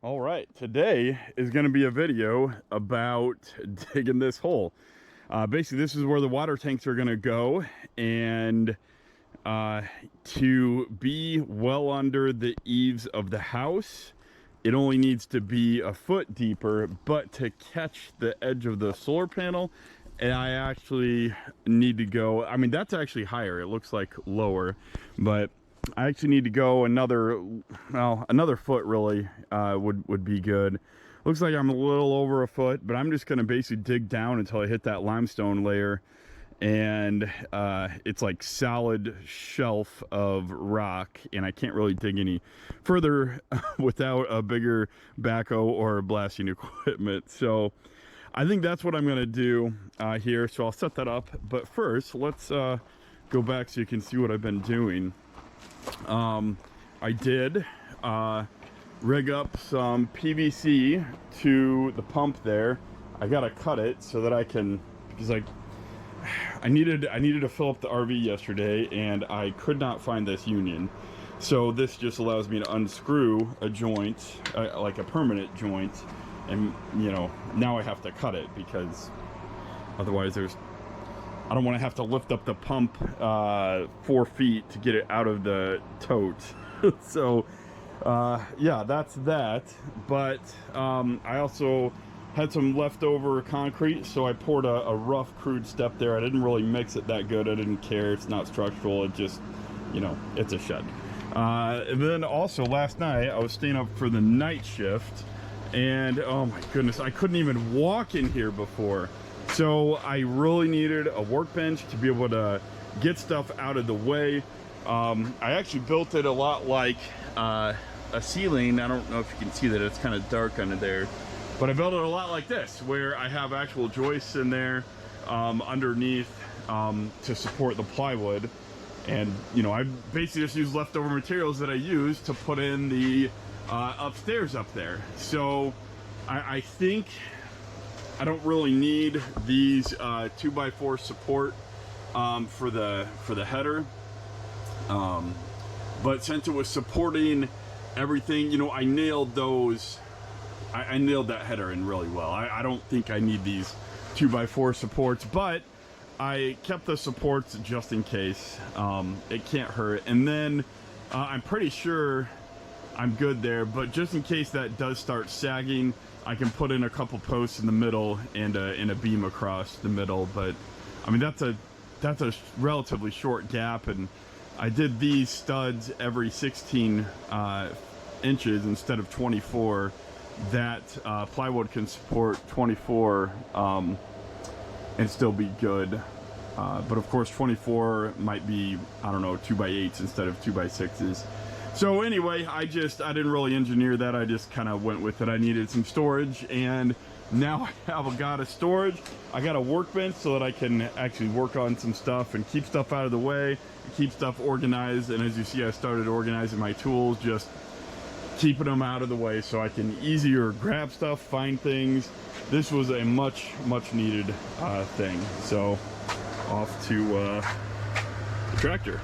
All right, today is going to be a video about digging this hole. Basically, this is where the water tanks are going to go, and to be well under the eaves of the house, it only needs to be a foot deeper, but to catch the edge of the solar panel, and I actually need to go, I mean, that's actually higher. It looks like lower, but I actually need to go another, well, another foot really would be good. Looks like I'm a little over a foot, but I'm just going to basically dig down until I hit that limestone layer, and it's like solid shelf of rock, and I can't really dig any further without a bigger backhoe or blasting equipment. So I think that's what I'm going to do here. So I'll set that up, but first let's go back so you can see what I've been doing. I did rig up some PVC to the pump there. I gotta cut it so that I can, because I needed to fill up the RV yesterday and I could not find this union. So this just allows me to unscrew a joint, like a permanent joint, and you know, now I have to cut it because otherwise I don't want to have to lift up the pump 4 feet to get it out of the tote. So yeah, that's that. But I also had some leftover concrete, so I poured a rough crude step there. I didn't really mix it that good. I didn't care. It's not structural. It just, you know, it's a shed. And then also last night I was staying up for the night shift, and oh my goodness, I couldn't even walk in here before. So I really needed a workbench to be able to get stuff out of the way. I actually built it a lot like a ceiling. I don't know if you can see that, it's kind of dark under there, but I built it a lot like this, where I have actual joists in there underneath to support the plywood. And you know, I basically just use leftover materials that I use to put in the upstairs up there. So I think I don't really need these 2x4 support for the header, but since it was supporting everything, you know, I nailed those. I nailed that header in really well. I don't think I need these 2x4 supports, but I kept the supports just in case. It can't hurt. And then I'm pretty sure I'm good there, but just in case that does start sagging, I can put in a couple posts in the middle and a beam across the middle. But I mean, that's a relatively short gap, and I did these studs every 16 inches instead of 24. That plywood can support 24 and still be good. But of course 24 might be, I don't know, 2x8s instead of 2x6s. So anyway, I didn't really engineer that. I just kind of went with it. I needed some storage, and now I've got a storage. I got a workbench so that I can actually work on some stuff and keep stuff out of the way, keep stuff organized. And as you see, I started organizing my tools, just keeping them out of the way so I can easier grab stuff, find things. This was a much needed thing. So off to the tractor.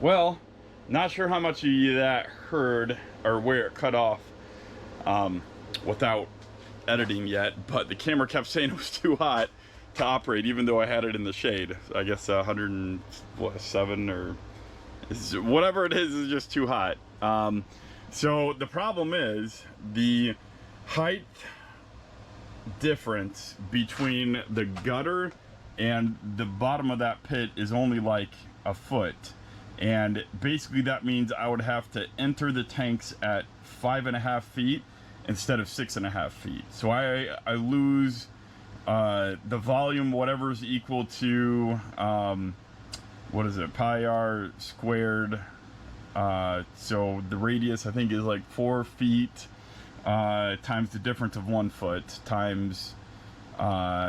Well, not sure how much of you that heard or where it cut off without editing yet, but the camera kept saying it was too hot to operate even though I had it in the shade. I guess 107 or whatever it is just too hot. So the problem is the height difference between the gutter and the bottom of that pit is only like a foot. And basically that means I would have to enter the tanks at 5.5 feet instead of 6.5 feet. So I lose the volume, whatever's equal to what is it, pi r squared So the radius I think is like 4 feet times the difference of 1 foot times 4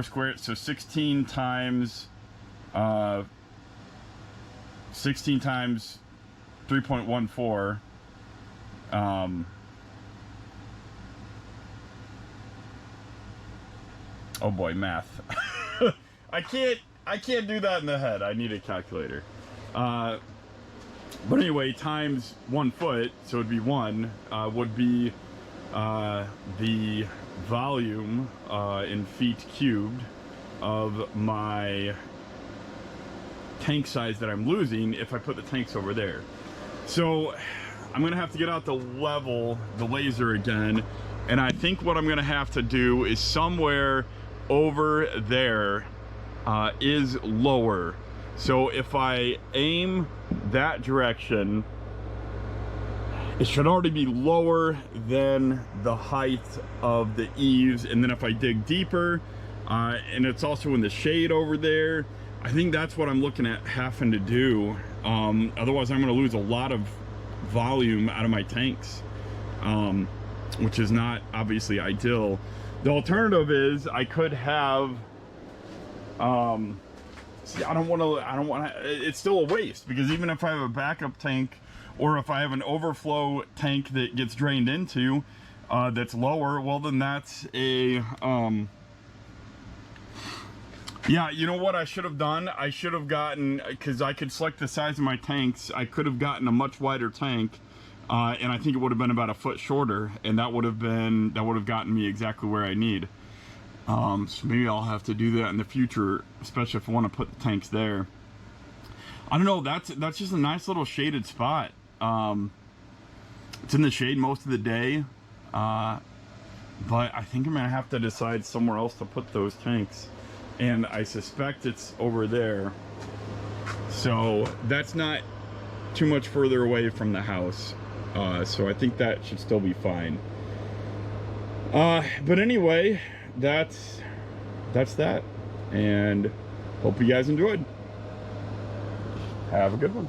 squared, so 16 times 3.14. Oh boy, math. I can't do that in the head. I need a calculator. But anyway, times 1 foot, so it'd be 1, would be the volume in feet cubed of my tank size that I'm losing if I put the tanks over there. So I'm gonna have to get out the laser again, and I think what I'm gonna have to do is somewhere over there is lower. So if I aim that direction, it should already be lower than the height of the eaves. And then if I dig deeper, and it's also in the shade over there, I think that's what I'm looking at having to do. Otherwise I'm gonna lose a lot of volume out of my tanks, which is not obviously ideal. The alternative is I could have, see, I don't want to, it's still a waste, because even if I have a backup tank, or if I have an overflow tank that gets drained into, that's lower, well then that's a, yeah, you know what I should have done? I should have gotten, because I could select the size of my tanks, I could have gotten a much wider tank, and I think it would have been about a foot shorter, and that would have gotten me exactly where I need. So maybe I'll have to do that in the future, especially if I want to put the tanks there. I don't know, that's just a nice little shaded spot. It's in the shade most of the day, but I think I'm gonna have to decide somewhere else to put those tanks, and I suspect it's over there. So that's not too much further away from the house, so I think that should still be fine. But anyway, that's that, and hope you guys enjoyed. Have a good one.